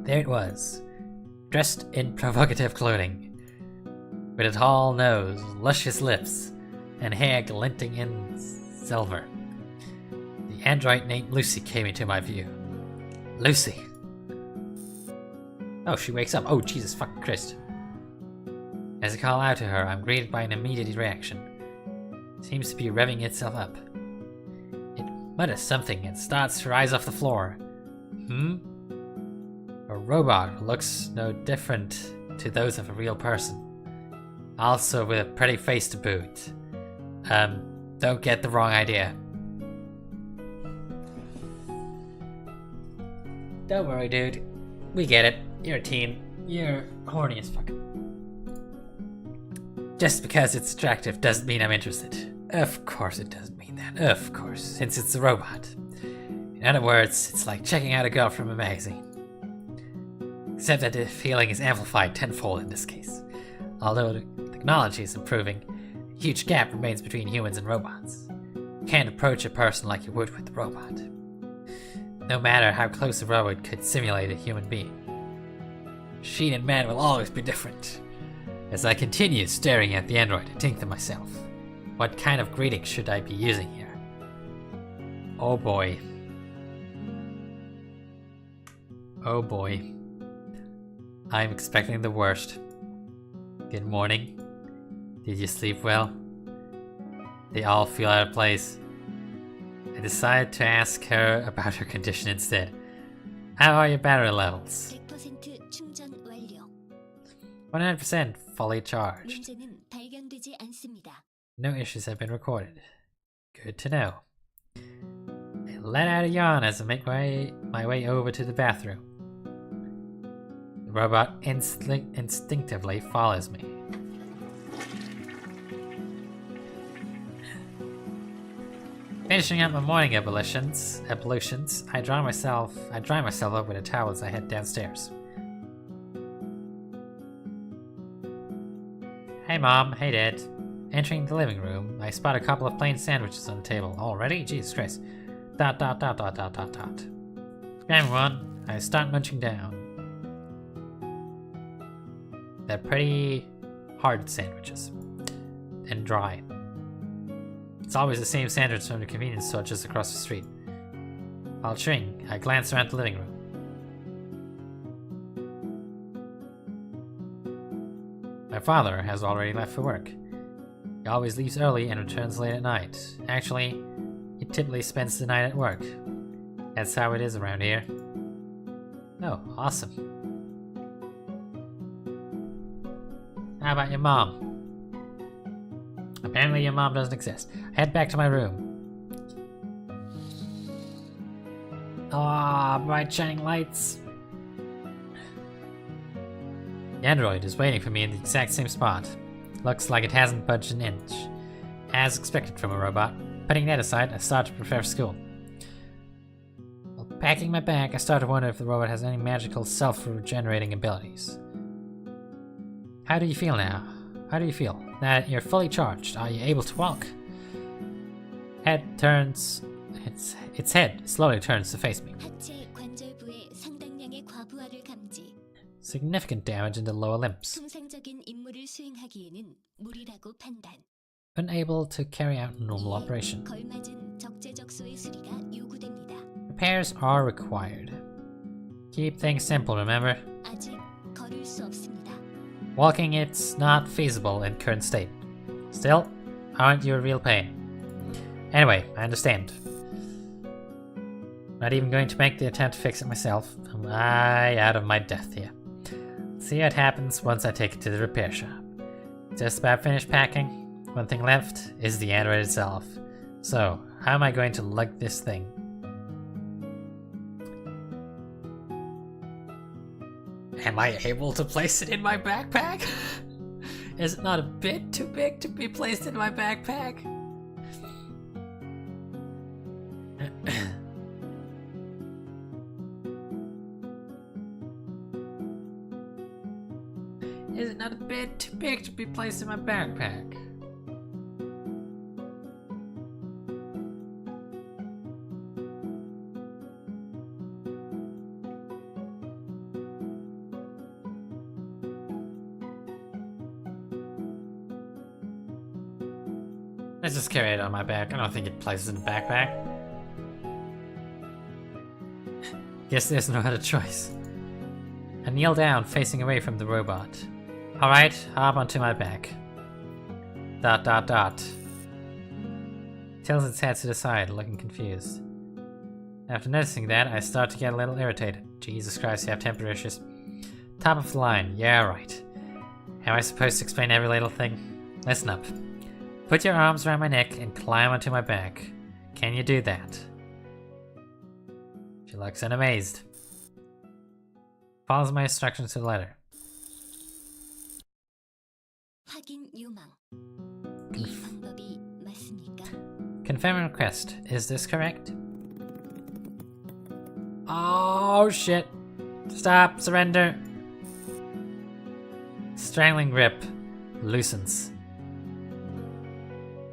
There it was, dressed in provocative clothing, with a tall nose, luscious lips, and hair glinting in silver. The android named Lucy came into my view. Lucy! Oh, she wakes up. Oh, Jesus fucking Christ. As I call out to her, I'm greeted by an immediate reaction. It seems to be revving itself up. It mutters something and starts to rise off the floor. A robot who looks no different to those of a real person. Also with a pretty face to boot. Don't get the wrong idea. Don't worry, dude. We get it. You're a teen. You're horny as fuck. Just because it's attractive doesn't mean I'm interested. Of course it doesn't mean that. Of course, since it's a robot. In other words, it's like checking out a girl from a magazine. Except that the feeling is amplified tenfold in this case. Although the technology is improving, a huge gap remains between humans and robots. You can't approach a person like you would with a robot. No matter how close a robot could simulate a human being. Machine and man will always be different. As I continue staring at the android, I think to myself, what kind of greeting should I be using here? Oh boy. Oh boy. I'm expecting the worst. Good morning. Did you sleep well? They all feel out of place. I decided to ask her about her condition instead. How are your battery levels? 100% fully charged. No issues have been recorded. Good to know. I let out a yawn as I make my way over to the bathroom. The robot instinctively follows me. Finishing up my morning ablutions, I dry myself up with a towel as I head downstairs. Hey Mom, hey Dad. Entering the living room, I spot a couple of plain sandwiches on the table. Already? Jesus Christ. ... Grabbing one, I start munching down. They're pretty hard sandwiches. And dry. It's always the same sandwich from the convenience store just across the street. While chewing, I glance around the living room. My father has already left for work. He always leaves early and returns late at night. Actually, he typically spends the night at work. That's how it is around here. Oh, awesome. How about your mom? Apparently your mom doesn't exist. I head back to my room. Ah, bright shining lights. The android is waiting for me in the exact same spot. Looks like it hasn't budged an inch. As expected from a robot. Putting that aside, I start to prepare for school. While packing my bag, I start to wonder if the robot has any magical self-regenerating abilities. How do you feel now? How do you feel? Now that you're fully charged, are you able to walk? Its head slowly turns to face me. Significant damage in the lower limbs. Unable to carry out normal operation. Repairs are required. Keep things simple, remember? Walking, it's not feasible in current state. Still, aren't you a real pain? Anyway, I understand. Not even going to make the attempt to fix it myself. I'm right out of my depth here. See what happens once I take it to the repair shop. Just about finished packing. One thing left is the android itself. So, how am I going to lug this thing? Am I able to place it in my backpack? Is it not a bit too big to be placed in my backpack? Is it not a bit too big to be placed in my backpack? Let's just carry it on my back. I don't think it places in the backpack. Guess there's no other choice. I kneel down, facing away from the robot. Alright, hop onto my back. ... Tilts its head to the side, looking confused. After noticing that, I start to get a little irritated. Jesus Christ, you have temper issues. Top of the line, yeah right. Am I supposed to explain every little thing? Listen up. Put your arms around my neck and climb onto my back. Can you do that? She looks unamazed. Follows my instructions to the letter. Confirm request. Is this correct? Oh shit. Stop. Surrender. Strangling grip loosens.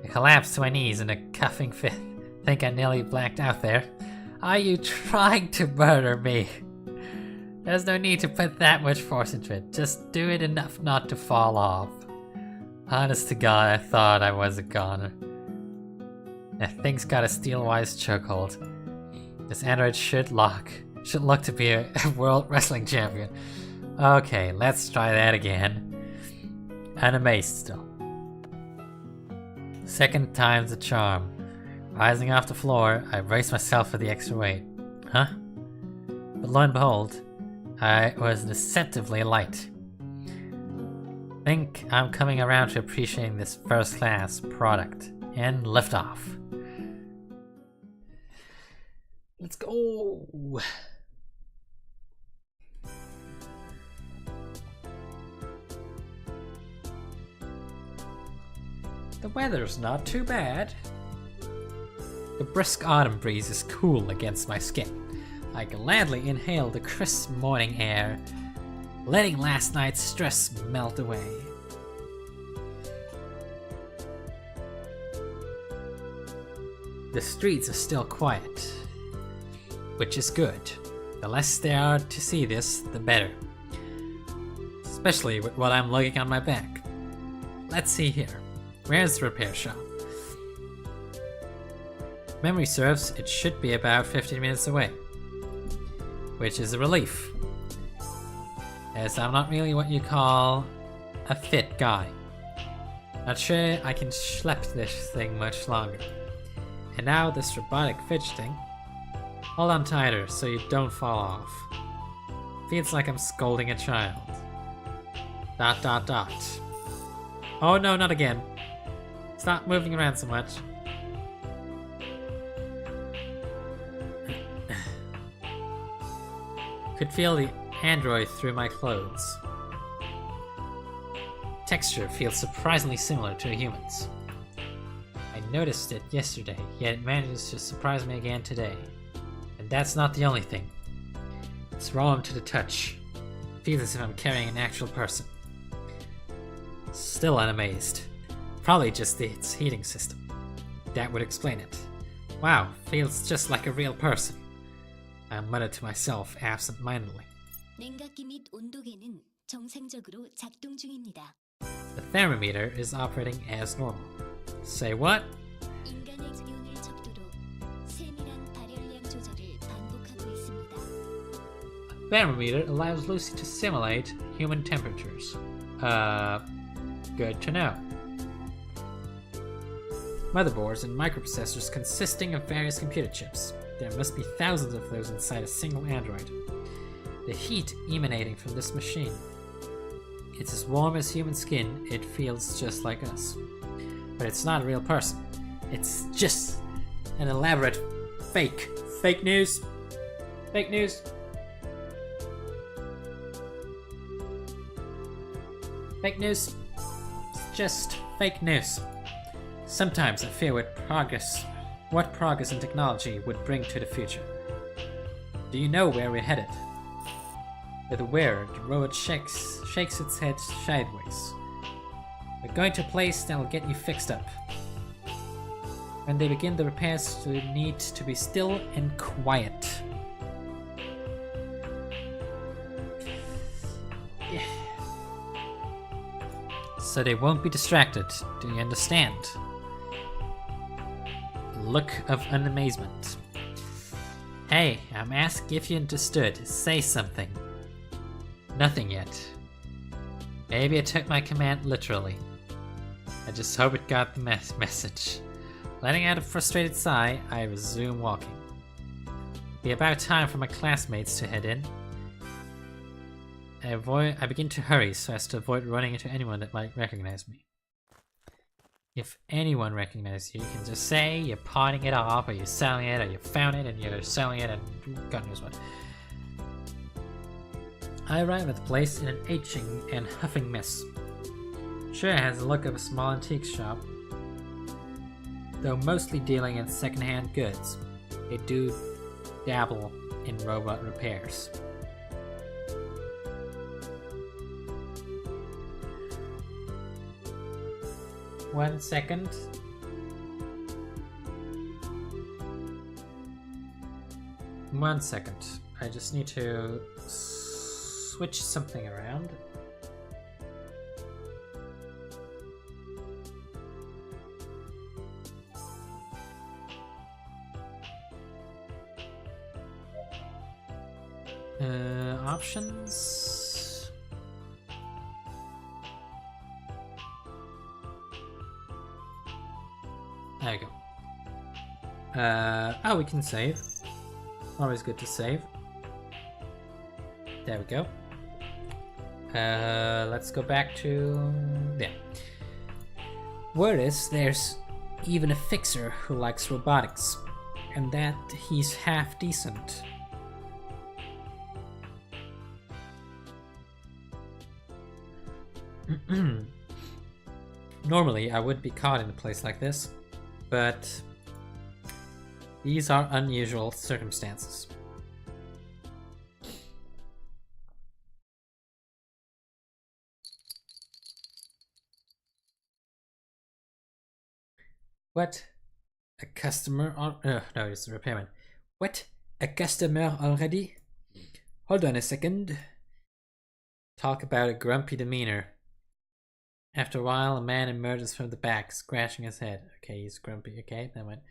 I collapse to my knees in a coughing fit. Think I nearly blacked out there. Are you trying to murder me? There's no need to put that much force into it. Just do it enough not to fall off. Honest to God, I thought I was a goner. That thing's got a steel-wise chokehold. This android should look to be a world wrestling champion. Okay, let's try that again. Unamazed still. Second time's a charm. Rising off the floor, I brace myself for the extra weight. Huh? But lo and behold, I was deceptively light. Think I'm coming around to appreciating this first-class product. And lift off. Let's go! The weather's not too bad. The brisk autumn breeze is cool against my skin. I gladly inhale the crisp morning air, letting last night's stress melt away. The streets are still quiet, which is good. The less there are to see this, the better. Especially with what I'm lugging on my back. Let's see here. Where's the repair shop? Memory serves, it should be about 15 minutes away. Which is a relief, as I'm not really what you call a fit guy. Not sure I can schlep this thing much longer. And now this robotic fidgeting. Hold on tighter so you don't fall off. Feels like I'm scolding a child. ... Oh no, not again. Stop moving around so much. Could feel the android through my clothes. Texture feels surprisingly similar to a human's. I noticed it yesterday, yet it manages to surprise me again today. And that's not the only thing. It's warm to the touch. Feels as if I'm carrying an actual person. Still unamazed. Probably just its heating system. That would explain it. Wow, feels just like a real person. I muttered to myself absent-mindedly. The thermometer is operating as normal. Say what? A thermometer allows Lucy to simulate human temperatures. Good to know. Motherboards and microprocessors consisting of various computer chips. There must be thousands of those inside a single android. The heat emanating from this machine. It's as warm as human skin, it feels just like us. But it's not a real person. It's just an elaborate fake. Fake news. Fake news. Fake news. It's just fake news. Sometimes I fear what progress in technology would bring to the future. Do you know where we're headed? With a whir, the robot shakes its head sideways. We're going to a place that'll get you fixed up. When they begin the repairs, you need to be still and quiet. So they won't be distracted. Do you understand? look of amazement. Hey, I'm asking if you understood. Say something. Nothing yet. Maybe I took my command literally. I just hope it got the message. Letting out a frustrated sigh, I resume walking. Be about time for my classmates to head in. I begin to hurry so as to avoid running into anyone that might recognize me. If anyone recognizes you, you can just say you're pawning it off, or you're selling it, or you found it and you're selling it, and God knows what. I arrive at the place in an aching and huffing mess. Sure, it has the look of a small antique shop, though mostly dealing in second-hand goods. They do dabble in robot repairs. One second. I just need to switch something around. Options. There you go. Oh, we can save. Always good to save. There we go. Let's go back to there. Word is there's even a fixer who likes robotics, and that he's half decent. Normally, I would be caught in a place like this, but these are unusual circumstances. What? A customer? No, it's a repairman. What? A customer already? Hold on a second. Talk about a grumpy demeanor. After a while, a man emerges from the back, scratching his head. Okay, he's grumpy. Okay, that went.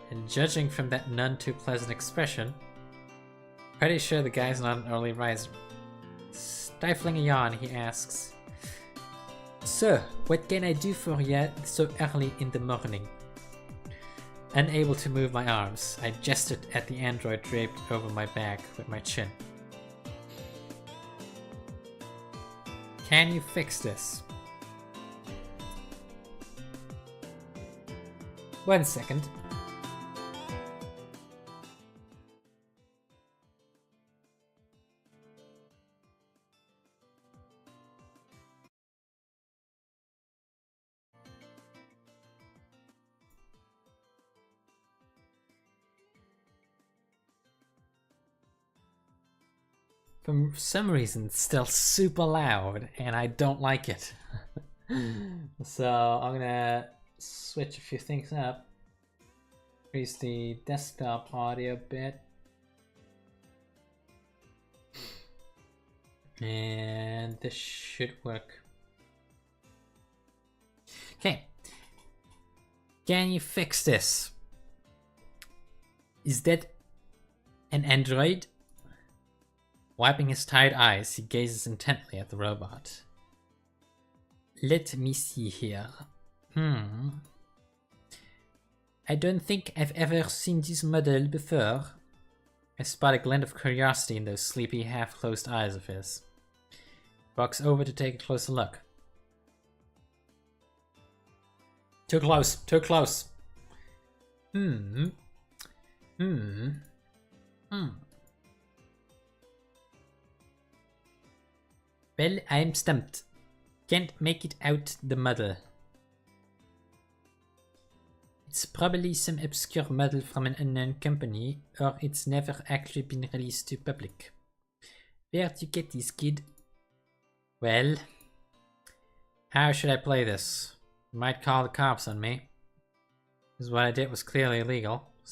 And judging from that none too pleasant expression, pretty sure the guy's not an early riser. Stifling a yawn, he asks, "Sir, what can I do for you so early in the morning?" Unable to move my arms, I gestured at the android draped over my back with my chin. Can you fix this? 1 second. For some reason, it's still super loud, and I don't like it. So I'm gonna switch a few things up. Increase the desktop audio a bit. And this should work. Okay. Can you fix this? Is that an android? Wiping his tired eyes, he gazes intently at the robot. Let me see here. I don't think I've ever seen this model before. I spot a glint of curiosity in those sleepy, half-closed eyes of his. Walks over to take a closer look. Too close, too close. Well, I'm stumped. Can't make it out the model. It's probably some obscure model from an unknown company, or it's never actually been released to public. Where'd you get this, kid? Well, how should I play this? You might call the cops on me. Because what I did was clearly illegal.